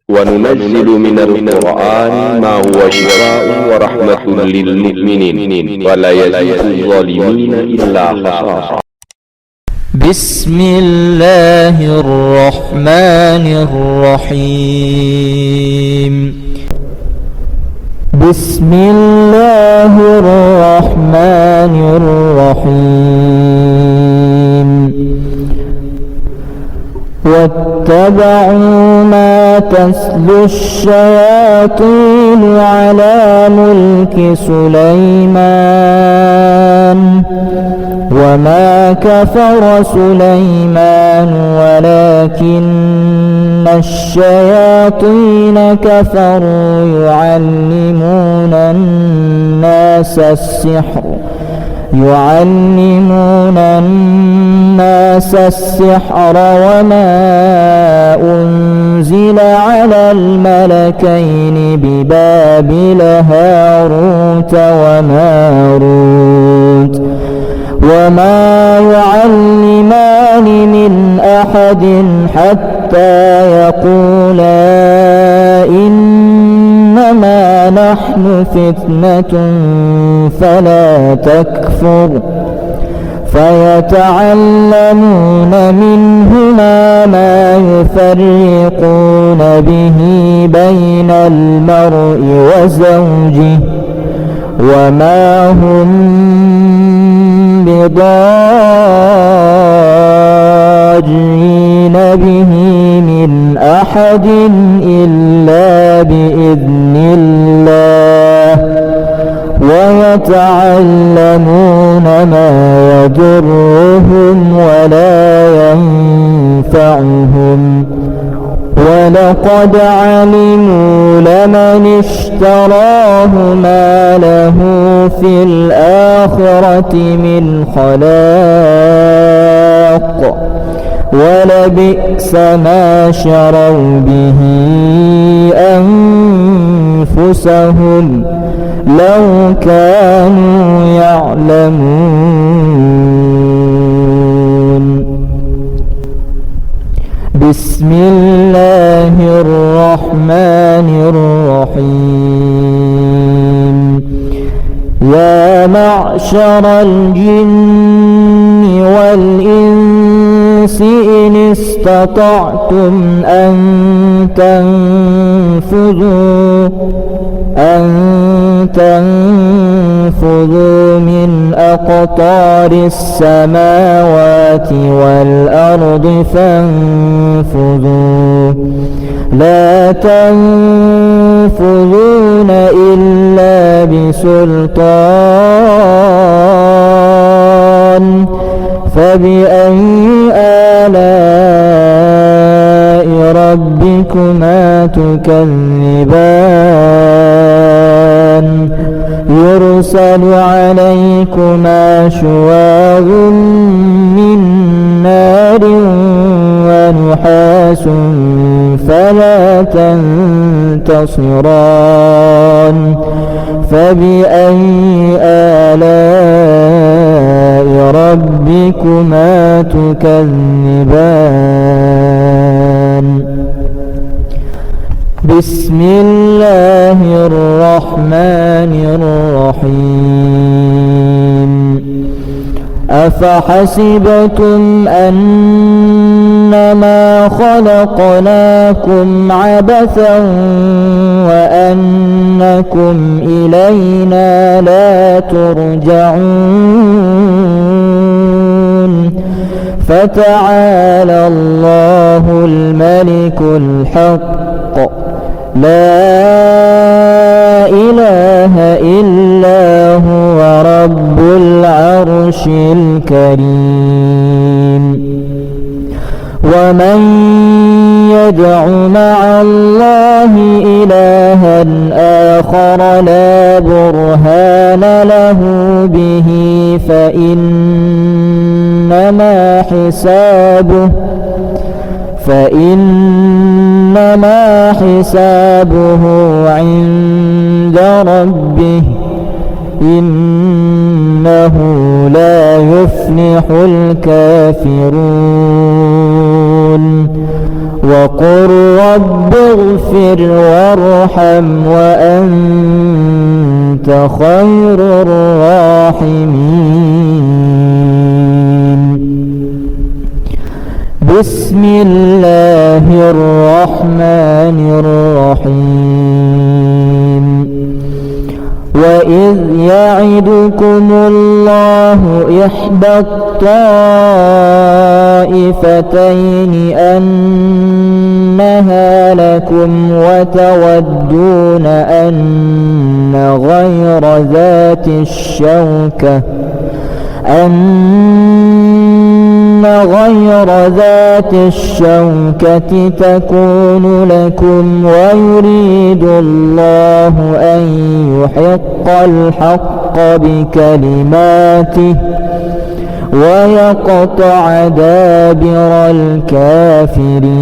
وننزل من القرآن ما هو شفاء ورحمة للمؤمنين ولا يزيد الظالمين إلا خسارا. بسم الله الرحمن الرحيم. بسم الله الرحمن الرحيم. واتبعوا ما تتلو الشياطين على ملك سليمان وما كفر سليمان ولكن الشياطين كفروا يعلمون الناس السحر وما أنزل على الملكين ببابل هاروت وماروت وما يعلمان من أحد حتى يقولا إنما نحن فتنة فلا تكفر فيتعلمون منهما ما يفرقون به بين المرء وزوجه وما هم بضارين به من أحد إلا بإذن الله ويتعلمون ما يضرهم ولا ينفعهم ولقد علموا لمن اشتراه ما له في الآخرة من خلاق ولبئس ما شروا به أنفسهم لو كانوا يعلمون. بسم الله الرحمن الرحيم. يا معشر الجن والإنس إن استطعتم أن تنفذوا من أقطار السماوات والأرض فانفذوا لا تنفذون إلا بسلطان فبأي آلاء ربكما تكذبان يرسل عليكما شواظ من نار ونحاس فلا تنتصران فبأي آلاء ربكما تكذبان. بسم الله الرحمن الرحيم. أفحسبتم أنما خلقناكم عبثا وأنكم إلينا لا ترجعون فتعالى الله الملك الحق لا إله إلا هو رب العرش الكريم. ومن يدع مع الله إلها آخر لا برهان له به فإنما حسابه عند ربه إنه لا يفلح الكافرون. وقل رب اغفر وارحم وأنت خير الراحمين. بسم الله الرحمن الرحيم. وإذ يعدكم الله إحدى الطائفتين أنها لكم وتودون أن غير ذات الشوكة تكون لكم ويريد الله أن يحق الحق بكلماته ويقطع دابر الكافرين.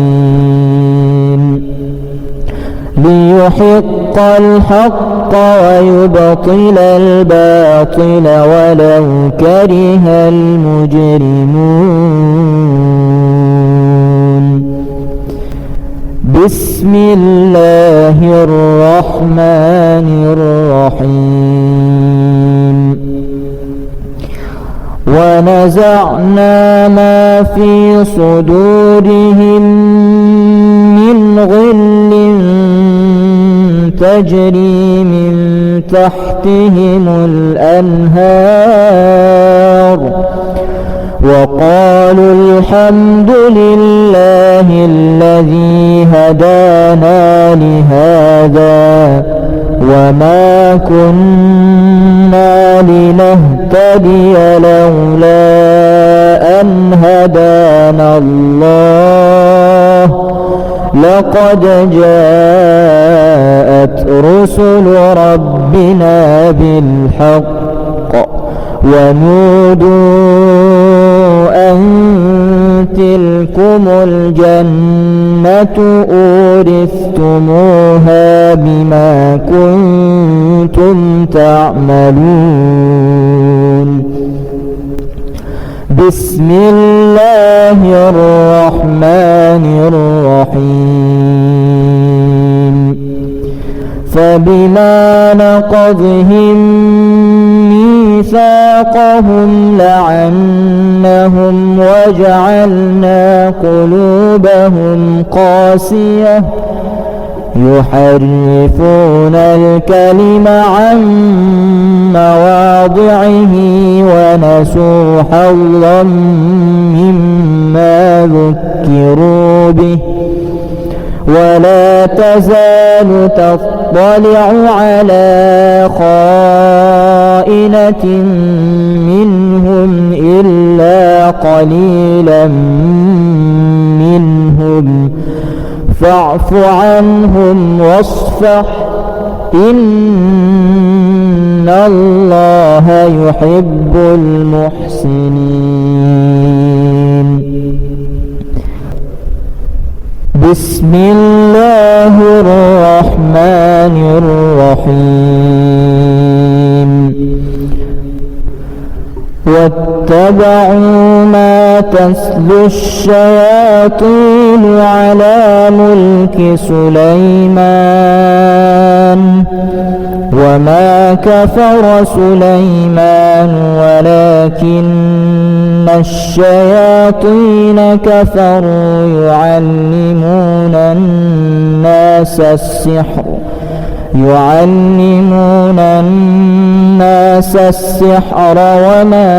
ليحق الحق ويبطل الباطل ولو كره المجرمون. بسم الله الرحمن الرحيم. ونزعنا ما في صدورهم من غل تجري من تحتهم الأنهار وقالوا الحمد لله الذي هدانا لهذا وما كنا لنهتدي لولا أن هدانا الله لقد جاءت رسل ربنا بالحق ونودوا أن تلكم الجنة أورثتموها بما كنتم تعملون. بسم الله الرحمن الرحيم. فبما نقضهم ميثاقهم لعنهم وجعلنا قلوبهم قاسية يحرفون الكلم عن مواضعه ونسوا حظا مما ذكروا به ولا تزال تطلع على خائنة منهم إلا قليلا منهم فاعف عنهم واصفح إن الله يحب المحسنين. بسم الله الرحمن الرحيم. واتبعوا ما تتلو الشياطين على ملك سليمان وما كفر سليمان ولكن الشياطين كفروا يعلمون الناس السحر وما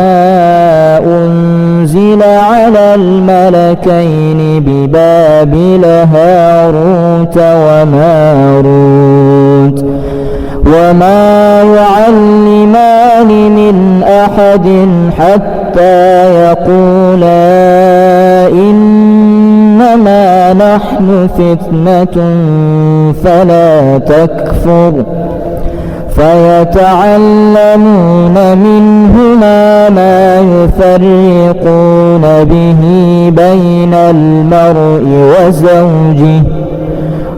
أنزل على الملكين ببابل هاروت وماروت وما يعلمان من أحد حتى يقولا إنما نحن فتنة فلا تكفر فيتعلمون منهما ما يفرقون به بين المرء وزوجه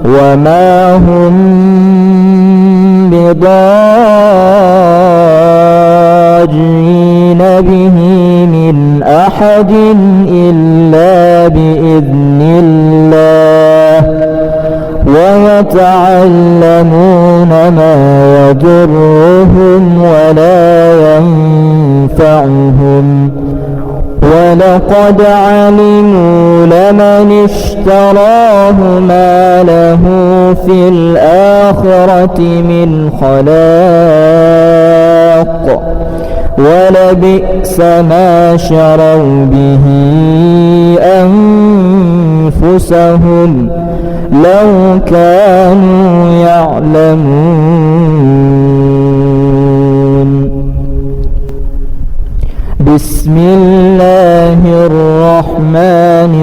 وما هم بضارين به من أحد إلا بإذن الله ويتعلمون ما يضرهم ولا ينفعهم ولقد علموا لمن اشتراه ما له في الآخرة من خلاق ولبئس ما شروا به أنفسهم لو كانوا يعلمون. بسم الله الرحمن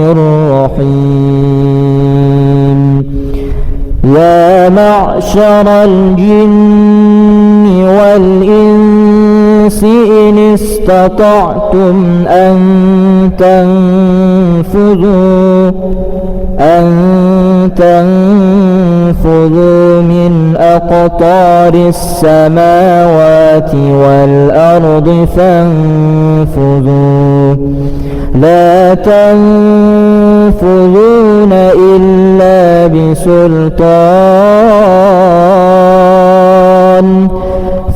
الرحيم. يا معشر الجن والإنس إن استطعتم أن تنفذوا من أقطار السماوات والأرض فانفذوا لا تنفذون إلا بسلطان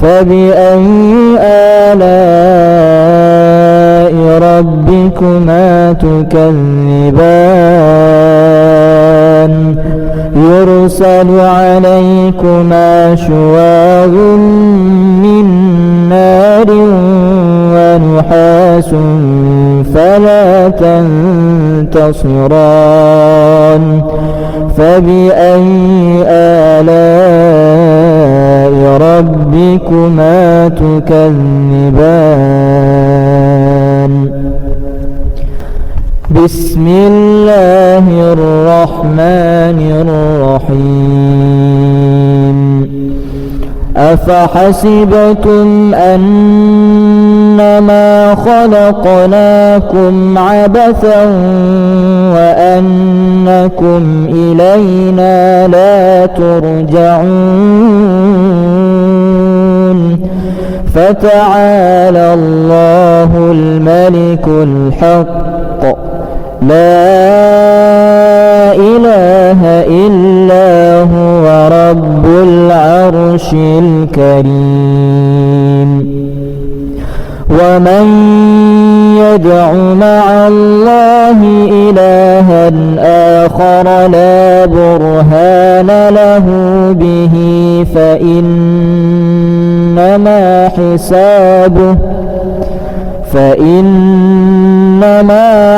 فبأي آلاء ربكما تكذبان يرسل عليكما شواظ من نار ونحاس فلا تنتصران فبأي آلاء ربكما تكذبان. بسم الله الرحمن الرحيم. أفحسبتم أنما خلقناكم عبثا وأنكم إلينا لا ترجعون فتعالى الله الملك الحق لا إله إلا هو رب العرش الكريم. ومن يدع مع الله إلها آخر لا برهان له به فإنما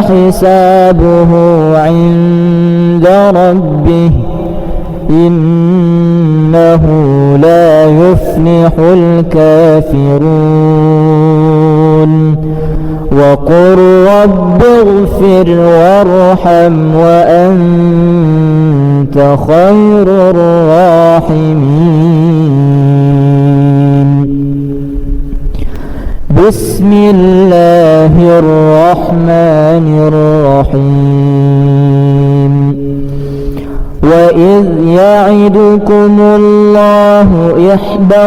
حسابه عند ربه إنه لا يفلح الكافرون. وقل رب اغفر وارحم وأنت خير الراحمين. بسم الله الرحمن الرحيم. وإذ يعدكم الله إحدى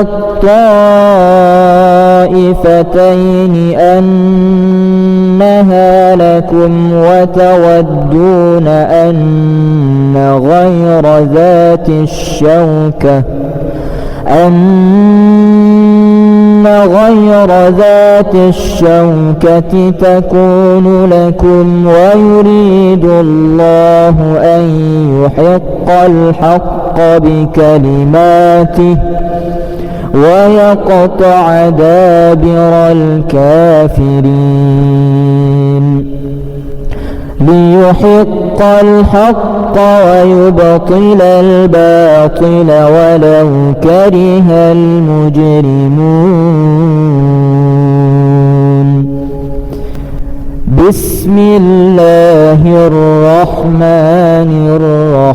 الطائفتين أنها لكم وتودون أن غير ذات الشوكة تكون لكم ويريد الله أن يحق الحق بكلماته ويقطع دابر الكافرين ليحق الحق ويبطل الباطل ولو كره المجرمون. بسم الله الرحمن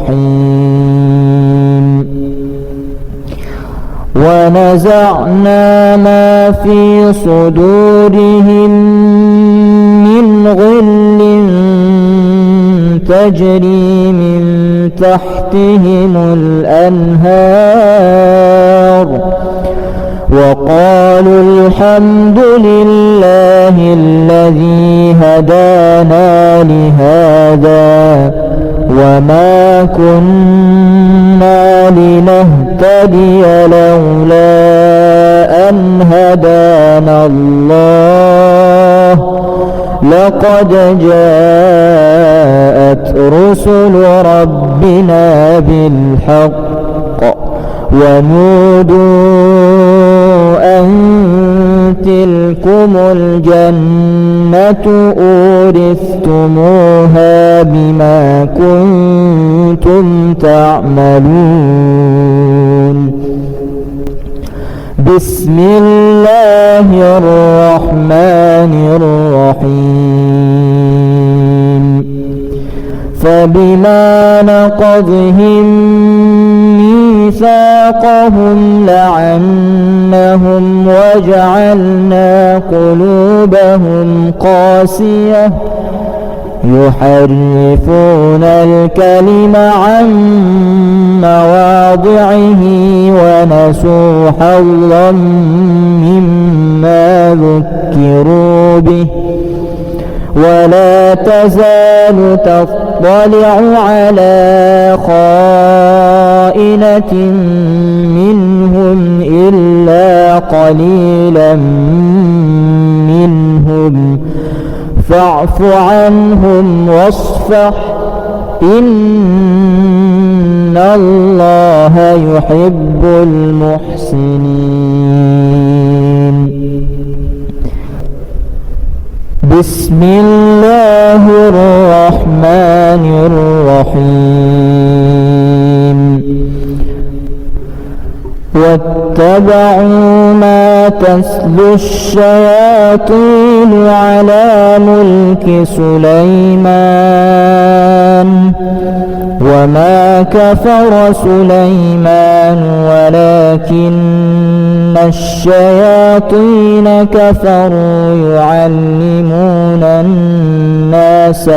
الرحيم. ونزعنا ما في صدورهم من غل تجري من تحتهم الأنهار وقالوا الحمد لله الذي هدانا لهذا وما كنا لنهتدي لولا أن هدانا الله لقد جاءت رسل ربنا بالحق ونودوا أن تلكم الجنة أورثتموها بما كنتم تعملون. بسم الله الرحمن الرحيم. فبما نقضهم ميثاقهم لعنهم وجعلنا قلوبهم قاسية يحرفون الكلم عن مواضعه ونسوا حظا مما ذكروا به ولا تزال تطلع على خائنة منهم إلا قليلا منهم فاعف عنهم واصفح إن الله يحب المحسنين. بسم الله الرحمن الرحيم. واتبعوا ما تتلو الشياطين على ملك سليمان وما كفر سليمان ولكن الشياطين كفروا يعلمون الناس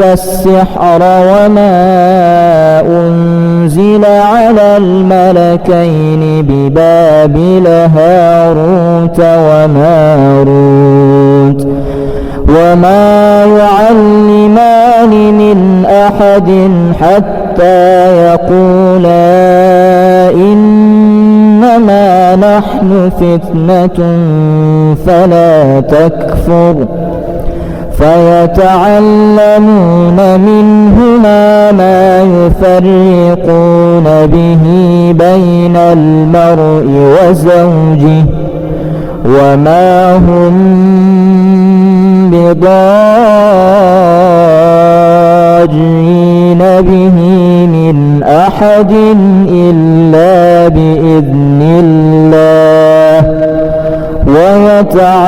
السحر وما أنزل على الملكين ببابل هاروت وماروت وما يعلمان من أحد حتى يقولا إنما نحن فتنة فلا تكفر فيتعلمون منهما ما يفرقون به بين المرء وزوجه وما هم بضارين به من أحد إلا بإذن الله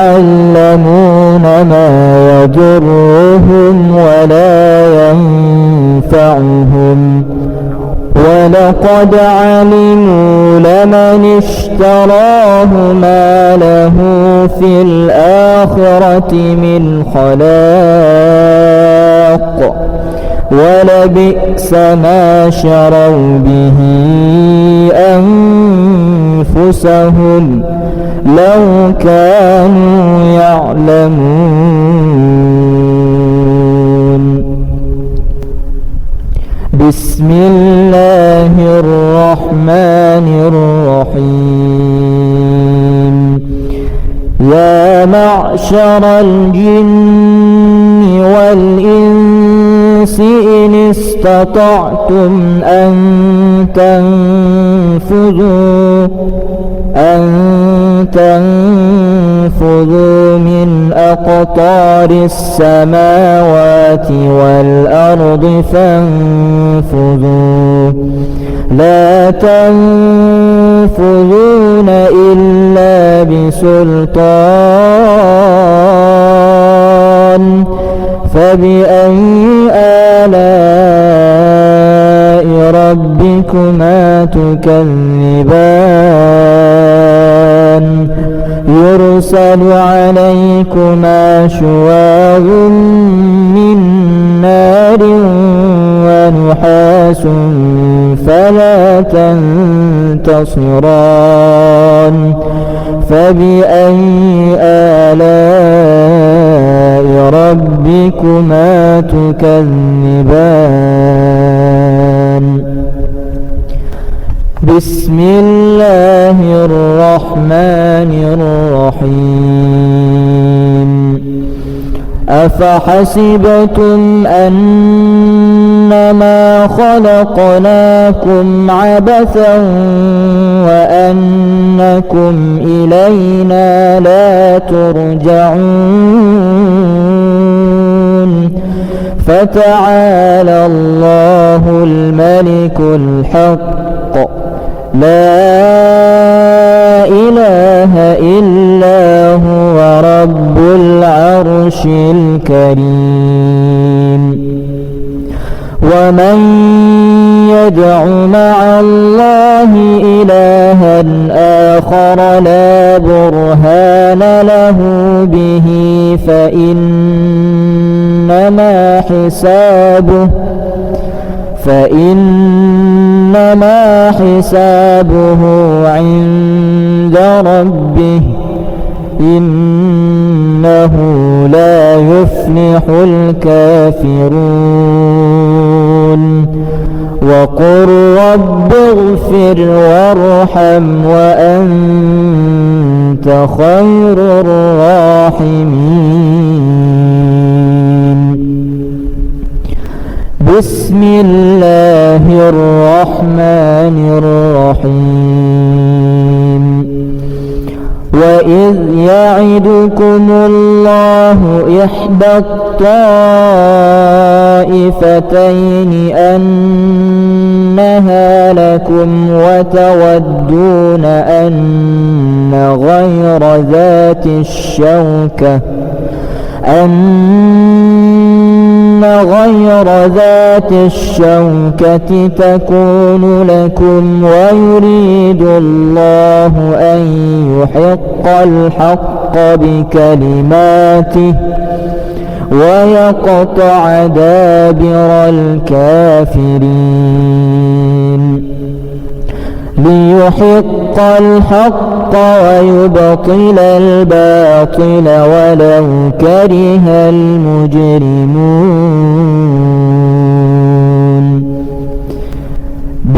ويتعلمون ما يضرهم ولا ينفعهم ولقد علموا لمن اشتراه ما له في الآخرة من خلاق ولبئس ما شروا به أنفسهم لو كانوا يعلمون. بسم الله الرحمن الرحيم. يا معشر الجن والإنس إن استطعتم أن تنفذوا من أقطار السماوات والأرض فانفذوا لا تنفذون إلا بسلطان فبأي آلاء ربكما تكذبان يرسل عليكما شواظ من نار ونحاس فلا تنتصران فبأي آلاء ربكما تكذبان بسم الله الرحمن الرحيم أفحسبتم أنما خلقناكم عبثا وأنكم إلينا لا ترجعون فتعالى الله الملك الحق لا إله إلا هو رب العرش الكريم ومن يدع مع الله إلها آخر لا برهان له به فإنما حسابه عند ربه إنه لا يفلح الكافرون وقل رب اغفر وارحم وأنت خير الراحمين بسم الله الرحمن الرحيم وإذ يعدكم الله إحدى الطائفتين أنها لكم وتودون أن غير ذات الشوكة تكون لكم ويريد الله أن يحق الحق بكلماته ويقطع دابر الكافرين ليحق الحق ويبطل الباطل ولو كره المجرمون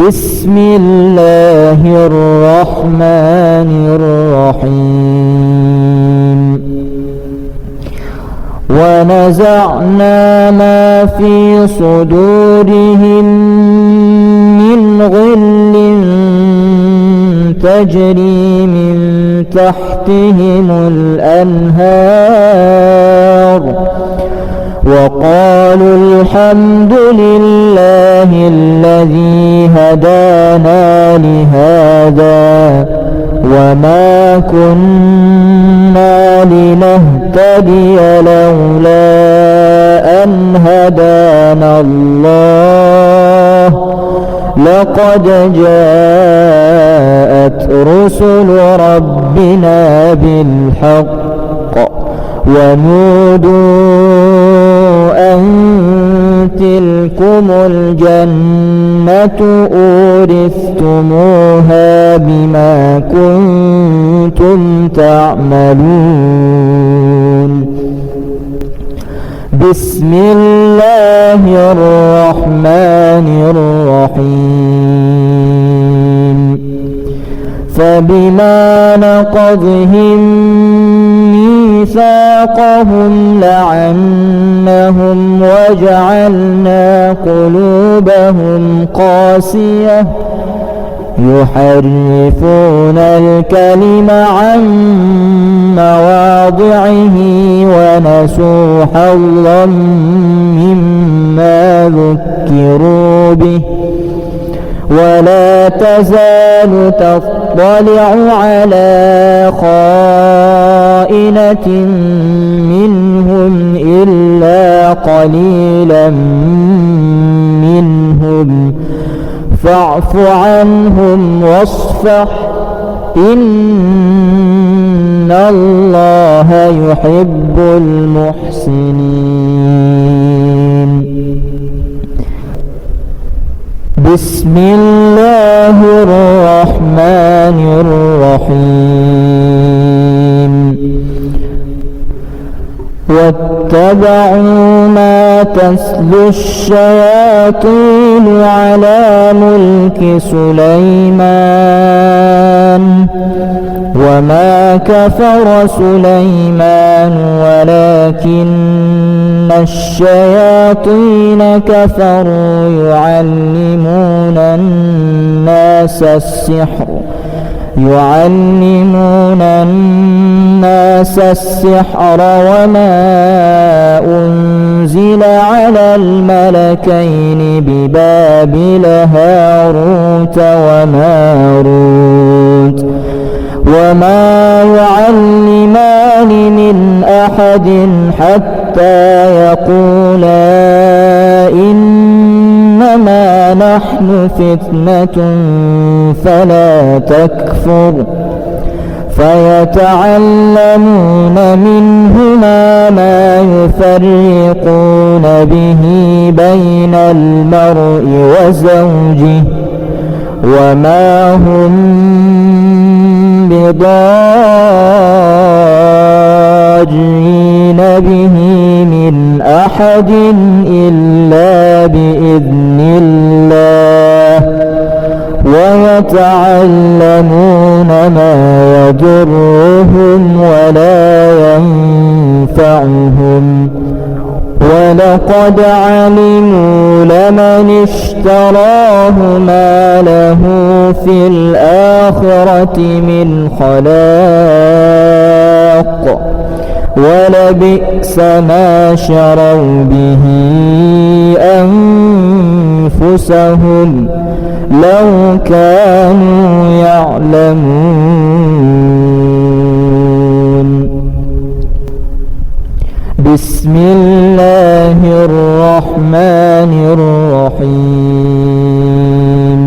بسم الله الرحمن الرحيم ونزعنا ما في صدورهم من غل تجري من تحتهم الأنهار وقالوا الحمد لله الذي هدانا لهذا وما كنا لنهتدي لولا أن هدانا الله لقد جاءت رسل ربنا بالحق ونودوا أن تلكم الجنة أورثتموها بما كنتم تعملون بسم الله الرحمن الرحيم فبما نقضهم ميثاقهم لعنهم وجعلنا قلوبهم قاسية يحرفون الكلم عن مواضعه ونسوا حظا مما ذكروا به ولا تزال تطلع على خائنة منهم إلا قليلا منهم فاعف عنهم واصفح إن الله يحب المحسنين بسم الله الرحمن الرحيم واتبعوا ما تتلو الشياطين على ملك سليمان وما كفر سليمان ولكن الشياطين كفروا يعلمون الناس السحر وما أنزل على الملكين ببابل هاروت وماروت وما يعلمان من أحد حتى يقولا إنما نحن فتنة فلا تكفر فيتعلمون منهما ما يفرقون به بين المرء وزوجه وما هم بضارين به من أحد إلا بإذن الله ويتعلمون ما يضرهم ولا ينفعهم ولقد علموا لمن اشتراه ما له في الآخرة من خلاق ولبئس ما شروا به أنفسهم لو كانوا يعلمون. بسم الله الرحمن الرحيم.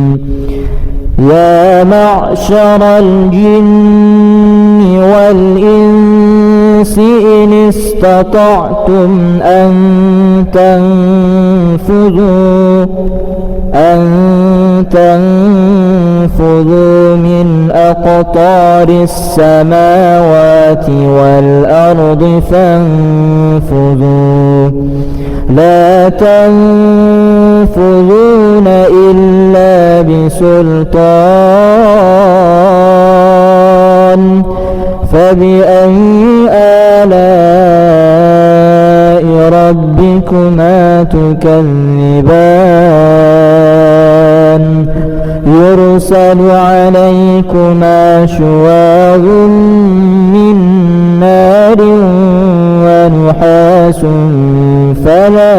يا معشر الجن والإنس إن استطعتم أن تنفذوا من أقطار السماوات والأرض فانفذوا لا تنفذون إلا بسلطان فبأي آلاء ربكما تكذبان يرسل عليكما شواظ من نار ونحاس فلا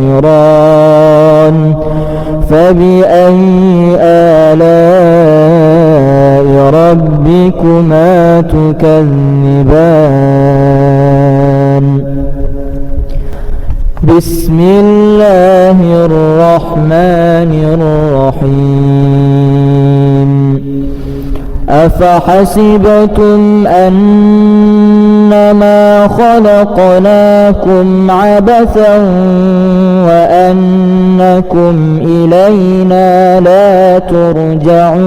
تنتصران فبأي آلاء ربكما تكذبان. بسم الله الرحمن الرحيم. أفحسبتم أنما خلقناكم عبثا وأنكم إلينا لا ترجعون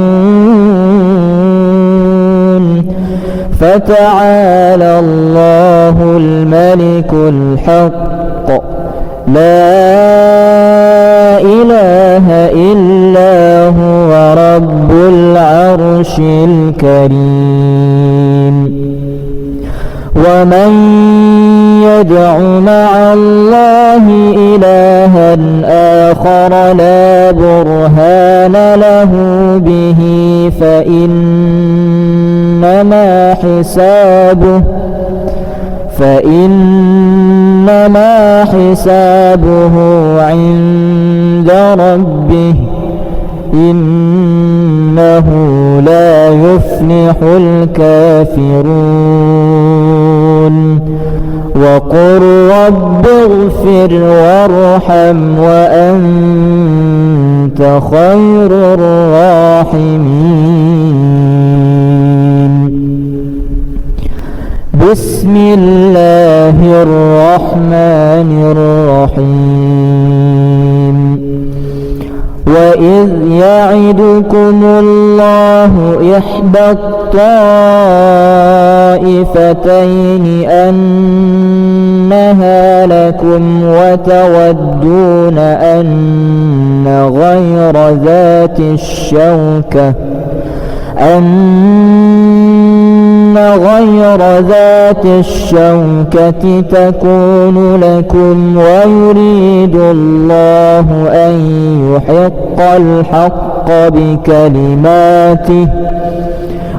فتعالى الله الملك الحق لا إله إلا هو رب العرش الكريم. ومن يدع مع الله إلها آخر لا برهان له به فإنما حسابه عند ربه إنه لا يفلح الكافرون. وقل رب اغفر وارحم وأنت خير الراحمين. بسم الله الرحمن الرحيم. وإذ يعدكم الله إحدى الطائفتين الطائفتين أنها لكم وتودون أن غير ذات الشوكة تكون لكم ويريد الله أن يحق الحق بكلماته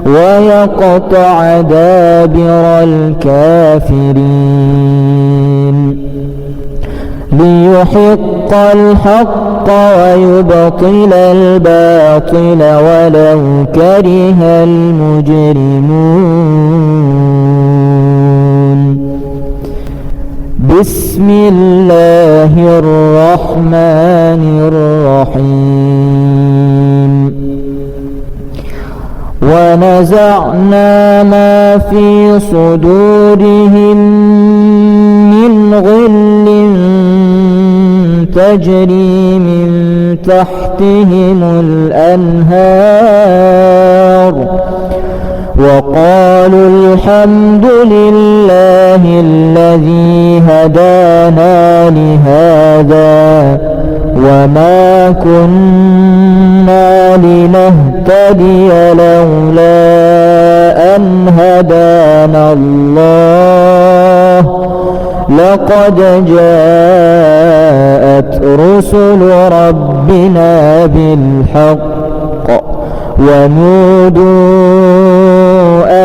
ويقطع دابر الكافرين ليحق الحق ويبطل الباطل ولو كره المجرمون. بسم الله الرحمن الرحيم. ونزعنا ما في صدورهم من غل تجري من تحتهم الأنهار وقالوا الحمد لله الذي هدانا لهذا وما كنا لنهتدي لولا أن هدانا الله لقد جاءت رسل ربنا بالحق ونودوا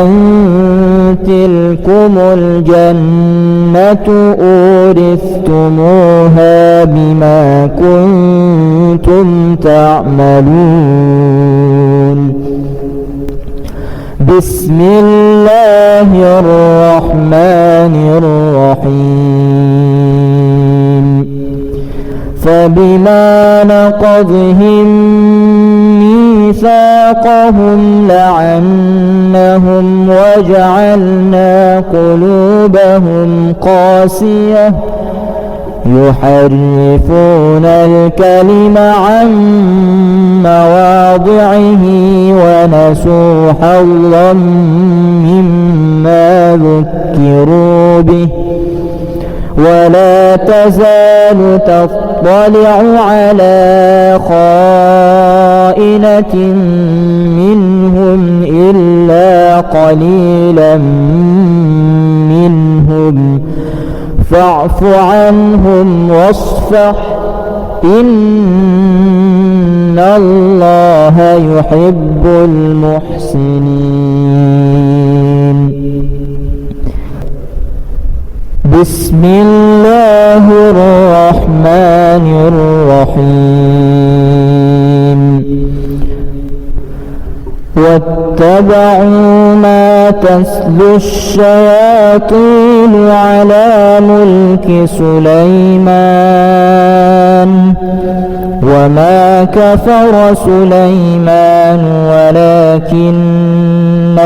أن تلكم الجنة أورثتموها بما كنتم تعملون. بسم الله الرحمن الرحيم. فبما نقضهم ميثاقهم لعنهم وجعلنا قلوبهم قاسية يحرفون الكلم عن مواضعه ونسوا حظا مما ذكروا به ولا تزال تطلع على خائنة منهم إلا قليلا منهم فاعف عنهم واصفح إن الله يحب المحسنين. بسم الله الرحمن الرحيم. واتبعوا ما تتلو الشياطين على ملك سليمان وما كفر سليمان ولكن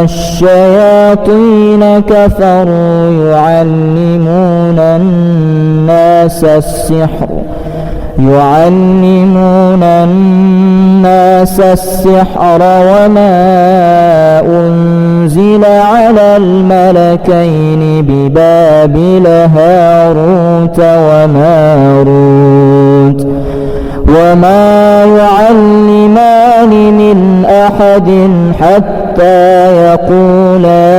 الشياطين كفروا يعلمون الناس السحر وما أنزل على الملكين ببابل هاروت وماروت وما يعلمان من أحد حتى يقولا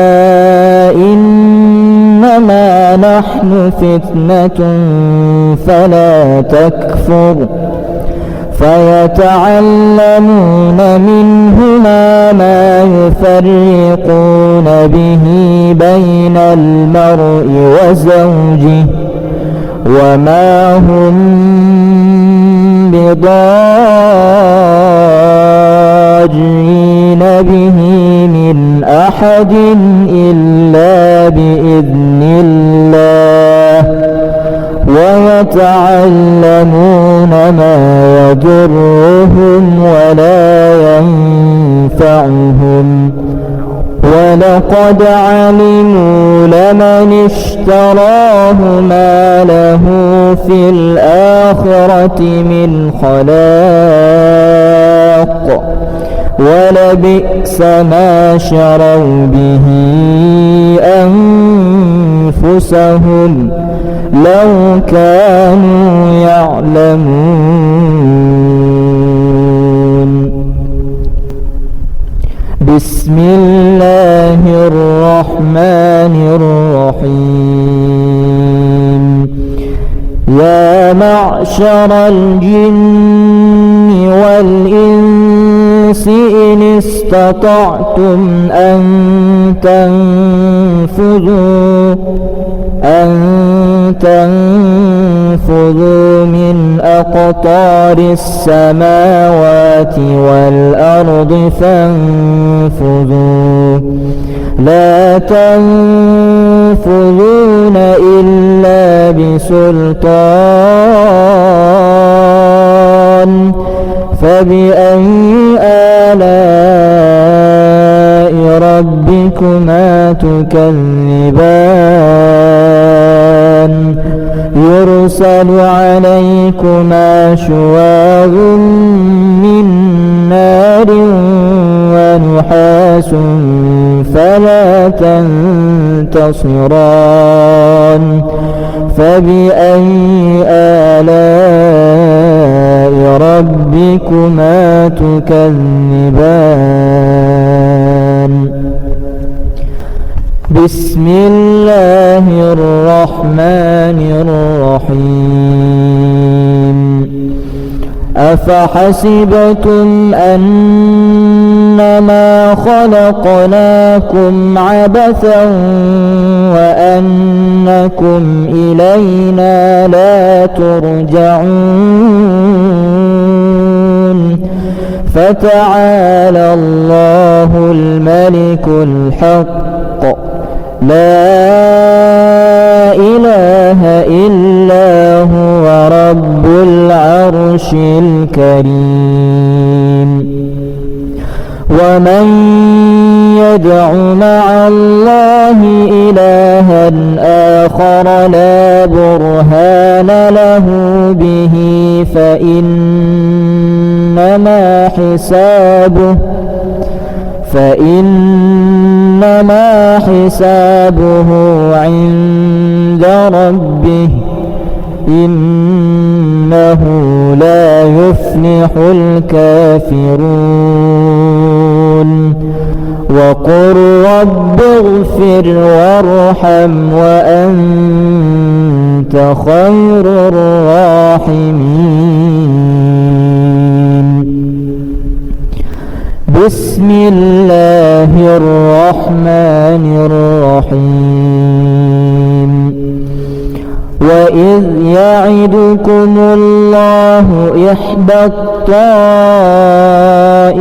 إنما نحن فتنة فلا تكفر فيتعلمون منهما ما يفرقون به بين المرء وزوجه وما هم بضارين به من أحد إلا بإذن الله ويتعلمون ما يضرهم ولا ينفعهم ولقد علموا لمن اشتراه ما له في الآخرة من خلاق ولبئس ما شروا به أنفسهم لو كانوا يعلمون. بسم الله الرحمن الرحيم. يا معشر الجن والإنس إن استطعتم أن تنفذوا من أقطار السماوات والأرض فانفذوا لا تنفذون إلا بسلطان. فبأي آلاء ربكما تكذبان؟ يرسل عليكما شواظ من نار ونحاس فلا تنتصران. فبأي آلاء ربكما تكذبان؟ بسم الله الرحمن الرحيم. أفحسبتم أنما خلقناكم عبثا وأنكم إلينا لا ترجعون؟ فتعالى الله الملك الحق لا إله إلا هو رب العرش الكريم. ومن يدع مع الله إلها آخر لا برهان له به فإنما حسابه عند ربه إنه لا يفلح الكافرون. وقل رب اغفر وارحم وأنت خير الراحمين. بسم الله الرحمن الرحيم. وإذ يعدكم الله إحدى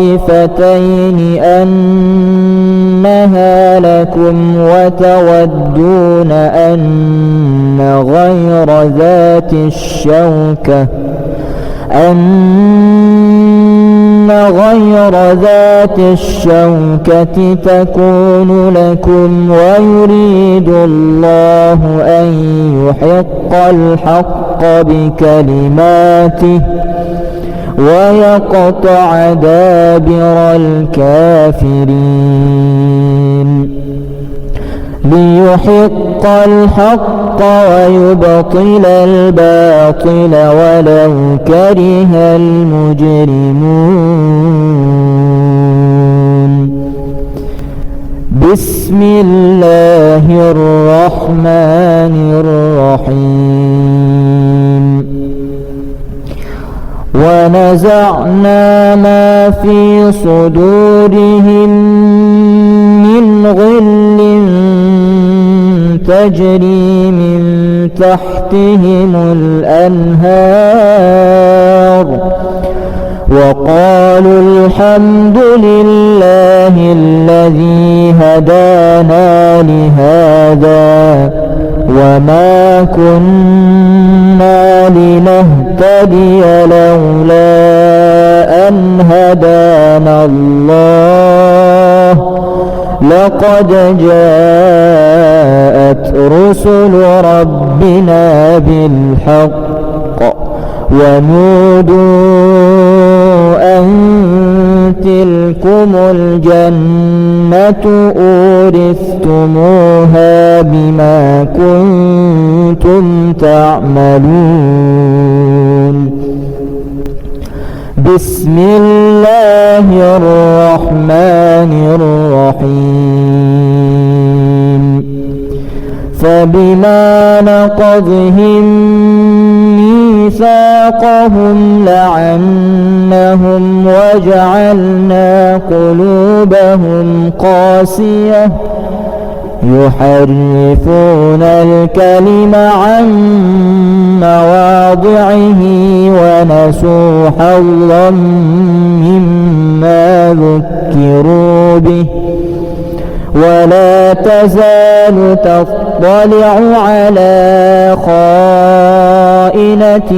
الطائفتين أنها لكم وتودون أن غير ذات الشوكة تكون لكم ويريد الله أن يحق الحق بكلماته ويقطع دابر الكافرين. ليحق الحق ويبطل الباطل ولو كره المجرمون. بسم الله الرحمن الرحيم. ونزعنا ما في صدورهم من غل تجري من تحتهم الأنهار وقالوا الحمد لله الذي هدانا لهذا وما كنا لنهتدي لولا أن هدانا الله لقد جاءت رسل ربنا بالحق ونودوا أن تلكم لكم الجنة أورثتموها بما كنتم تعملون. بسم الله الرحمن الرحيم. فبما نقضهم ميثاقهم لعنهم وجعلنا قلوبهم قاسية يحرفون الكلم عن مواضعه ونسوا حظا مما ذكروا به ولا تزال تطلع على خائنة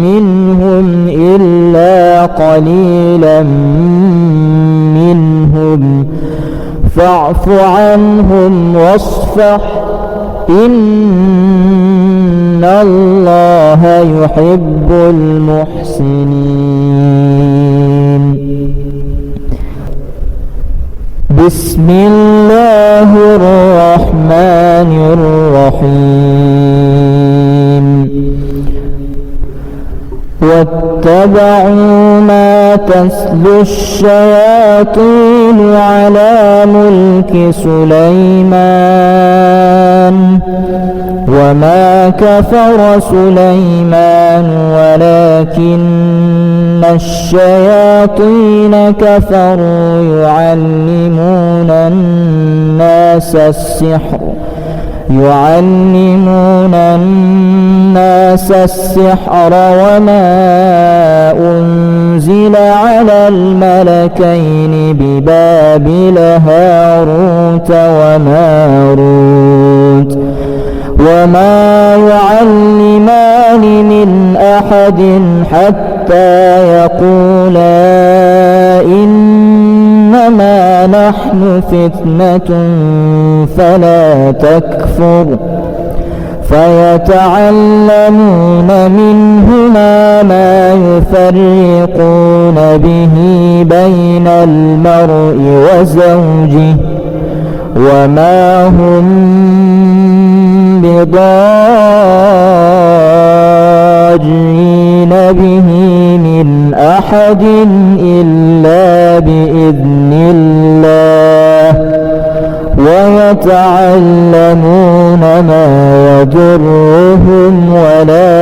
منهم إلا قليلا منهم فاعف عنهم واصفح إن الله يحب المحسنين. بسم الله الرحمن الرحيم. واتبعوا ما تتلو الشياطين على ملك سليمان وما كفر سليمان ولكن الشياطين كفروا يعلمون الناس السحر وما أنزل على الملكين ببابل هاروت وماروت وما يعلمان من أحد حتى يقولا إنما نحن فتنة فلا تكفر فيتعلمون منهما ما يفرقون به بين المرء وزوجه وما هم بضارين به من أحد إلا بإذن الله ويتعلمون ما يضرهم ولا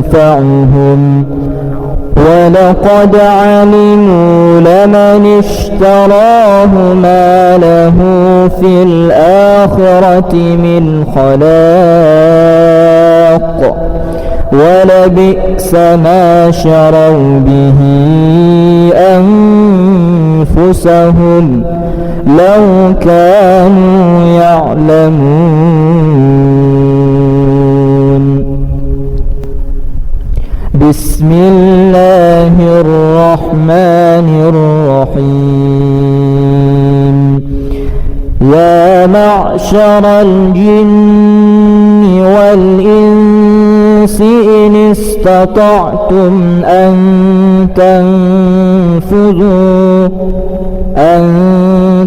ينفعهم ولقد علموا لمن اشتراه ما له في الآخرة من خلاق ولبئس ما شروا به أنفسهم لو كانوا يعلمون. بسم الله الرحمن الرحيم. يا معشر الجن والإنس إن استطعتم أن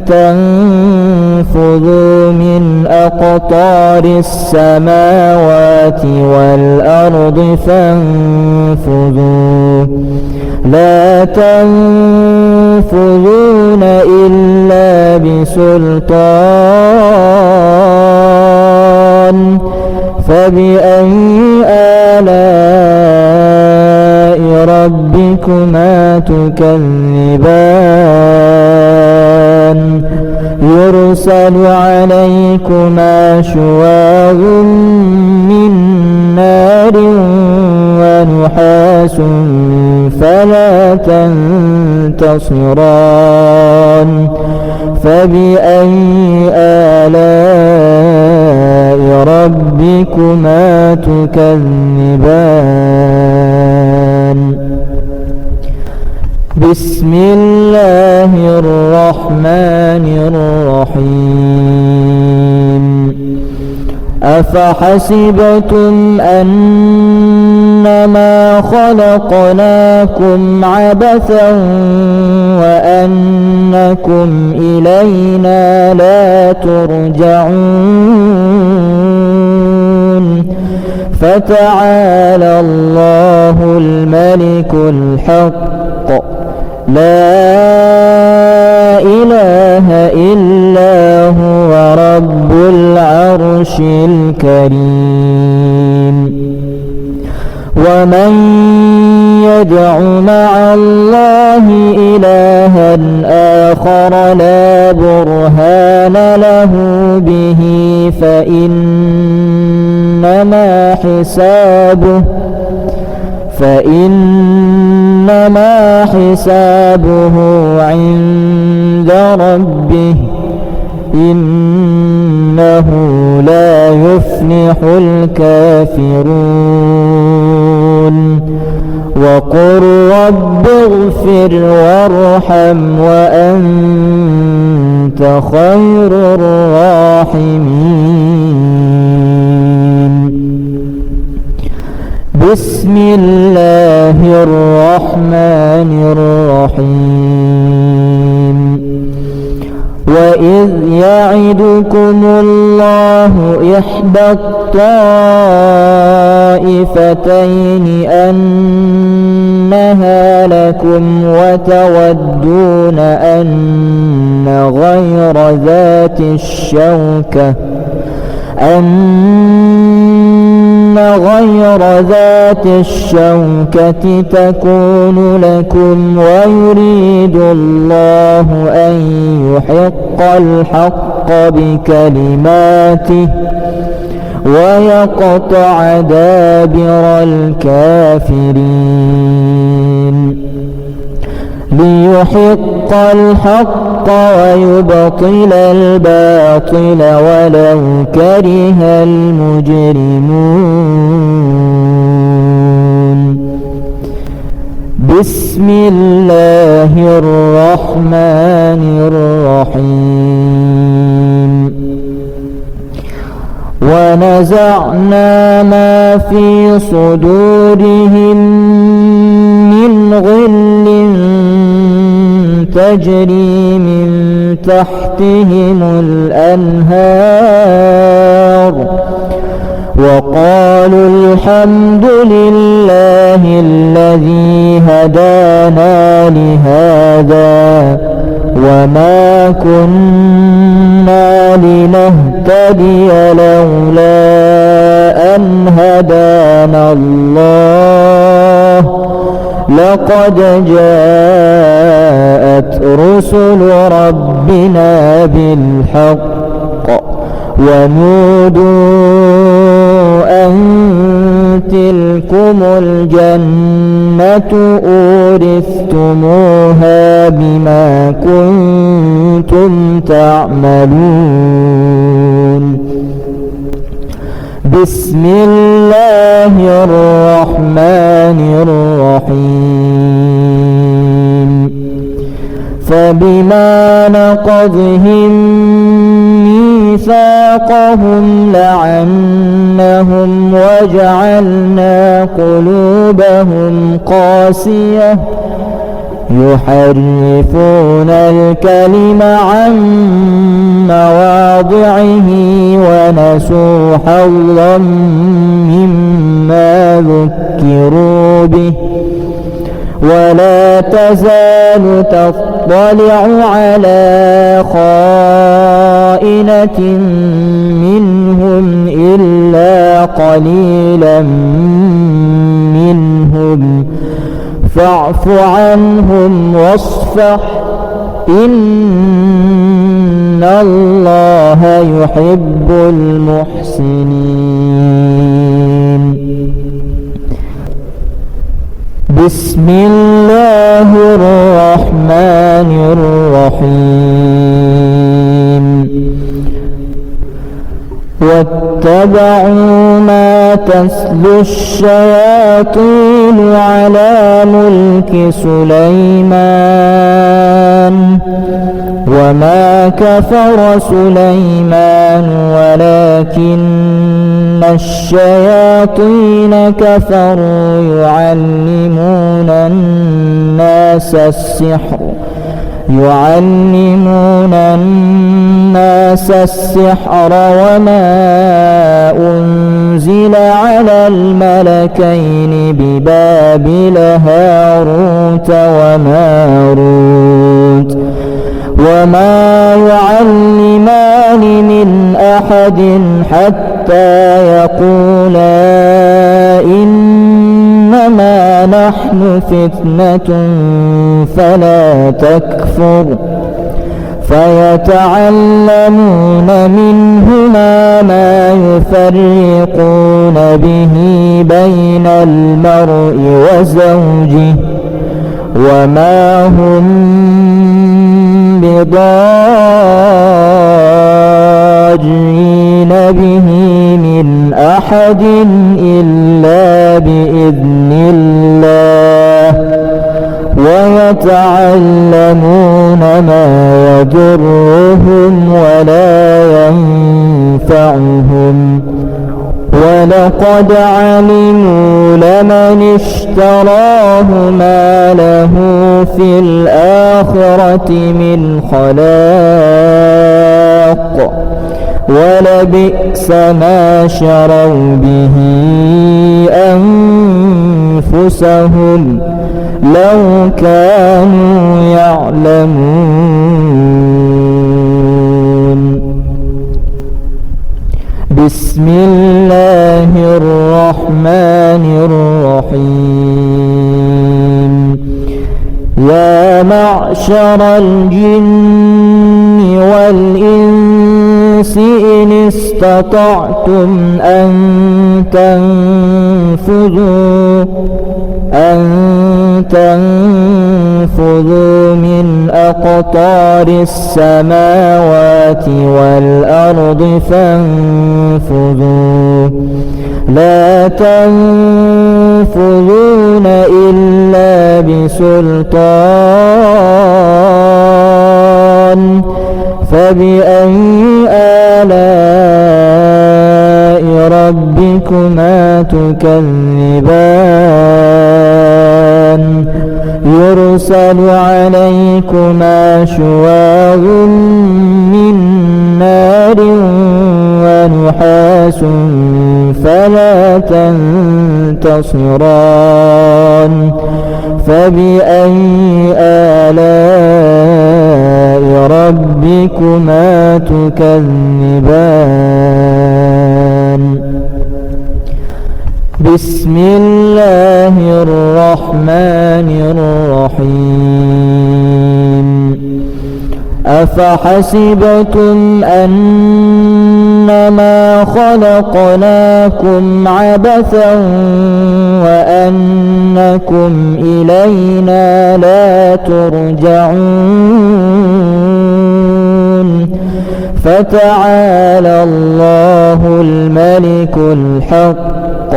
تنفذوا من أقطار السماوات والأرض فانفذوا لا تنفذون إلا بسلطان فبأي آلاء ربكما تكذبان يرسل عليكما شواظ من نار ونحاس فلا تنتصران فبأي آلاء ربكما تكذبان. بسم الله الرحمن الرحيم. أفحسبتم أنما خلقناكم خلقكم عبثا وأنكم إلينا لا ترجعون فتعالى الله الملك الحق لا إله إلا هو رب العرش الكريم ومن يدع مع الله إلها آخر لا برهان له به فإنما حسابه عند ربه إنه لا يفلح الكافرون وقل رب اغفر وارحم وأنت خير الراحمين بسم الله الرحمن الرحيم وإذ يعدكم الله إحدى الطائفتين أنها لكم وتودون أن غير ذات الشوكة تكون لكم ويريد الله أن يحق الحق بكلماته ويقطع دابر الكافرين ليحق الحق ويبطل الباطل ولو كره المجرمون بسم الله الرحمن الرحيم ونزعنا ما في صدورهم من غل تجري من تحتهم الأنهار وقالوا الحمد لله الذي هدانا لهذا وما كنا لنهتدي لولا أن هدانا الله لقد جاءت رسل ربنا بالحق ونودوا أن تلكم الجنة أورثتموها بما كنتم تعملون بسم الله الرحمن الرحيم فبما نقضهم ميثاقهم لعنهم وجعلنا قلوبهم قاسية يحرفون الكلم عن مواضعه ونسوا حظا مما ذكروا به ولا تزال تطلع على خائنة منهم إلا قليلا منهم فاعف عنهم واصفح إن الله يحب المحسنين بسم الله الرحمن الرحيم واتبعوا ما تتلو الشياطين على ملك سليمان وما كفر سليمان ولكن الشياطين كفروا يعلمون الناس السحر وما أنزل على الملكين ببابل هاروت وماروت وما يعلمان من أحد حتى يقولا إنما نحن فتنة فلا تكفر فيتعلمون منهما ما يفرقون به بين المرء وزوجه وما هم بضارين به من أحد إلا بإذن الله ويتعلمون ما يضرهم ولا ينفعهم ولقد علموا لمن اشتراه ما له في الآخرة من خلاق ولبئس ما شروا به أنفسهم لو كانوا يعلمون. بسم الله الرحمن الرحيم. يا معشر الجن والإنس إن استطعتم أن تنفذوا من أقطار السماوات والأرض فانفذوا لا تنفذون إلا بسلطان فبأي آلاء ربكما تكذبان يرسل عليكما شواظ من نار ونحاس فلا تنتصران فبأي آلاء ربكما تكذبان. بسم الله الرحمن الرحيم. أفحسبتم أنما خلقناكم عبثا وأنكم إلينا لا ترجعون فتعالى الله الملك الحق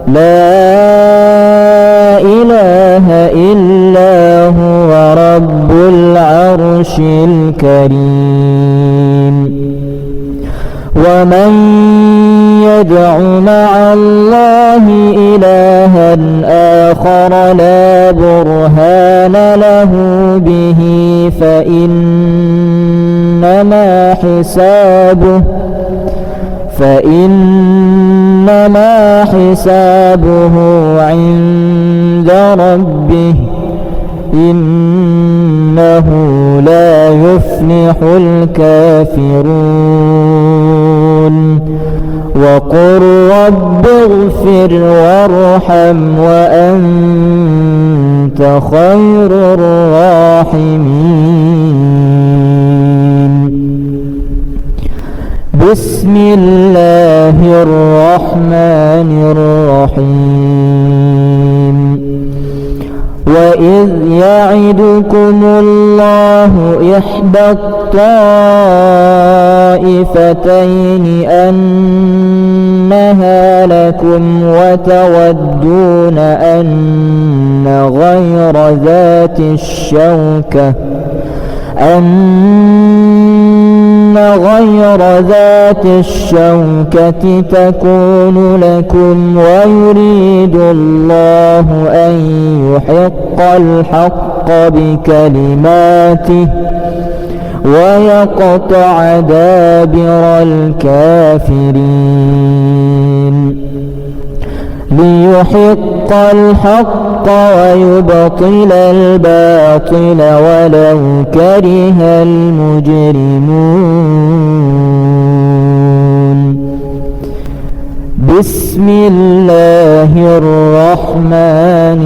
لا إله إلا هو رب العرش الكريم. ومن يدع مع الله إلها آخر لا برهان له به فإنما حسابه عند ربه إنه لا يفلح الكافرون. وقل رب اغفر وارحم وأنت خير الراحمين. بسم الله الرحمن الرحيم. وإذ يعدكم الله إحدى الطائفتين أنها لكم وتودون أن غير ذات ذات الشوكة تكون لكم ويريد الله أن يحق الحق بكلماته ويقطع دابر الكافرين ليحق الحق ويبطل الباطل ولو كره المجرمون. بسم الله الرحمن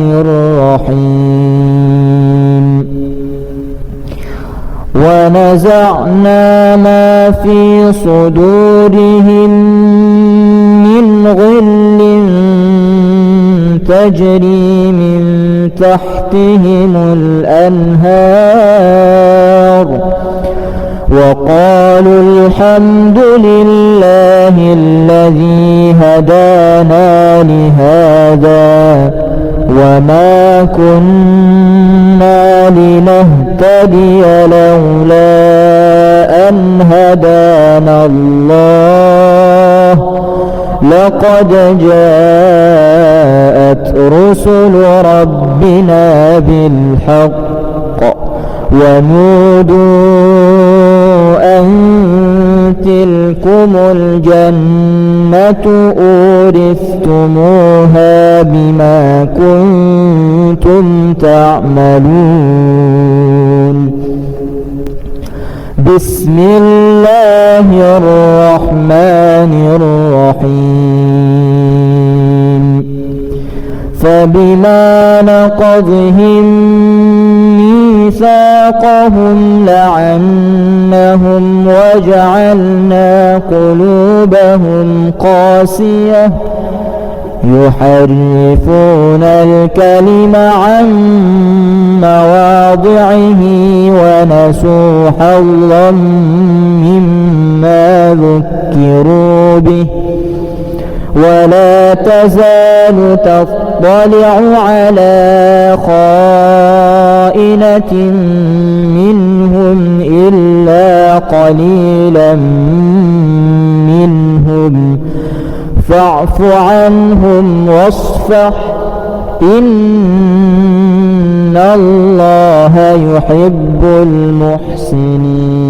الرحيم. ونزعنا ما في صدورهم من غل تجري من تحتهم الأنهار وقالوا الحمد لله الذي هدانا لهذا وما كنا لنهتدي لولا أن هدانا الله لقد جاءت رسل ربنا بالحق ونودوا أن تلكم الجنة أورثتموها بما كنتم تعملون. بسم الله الرحمن الرحيم. فبما نقضهم ميثاقهم لعنهم وجعلنا قلوبهم قاسية يحرفون الكلم عن مواضعه ونسوا حظا مما ذكروا به ولا تزال تطلع على خائنة منهم إلا قليلا منهم فاعف عنهم واصفح إن الله يحب المحسنين.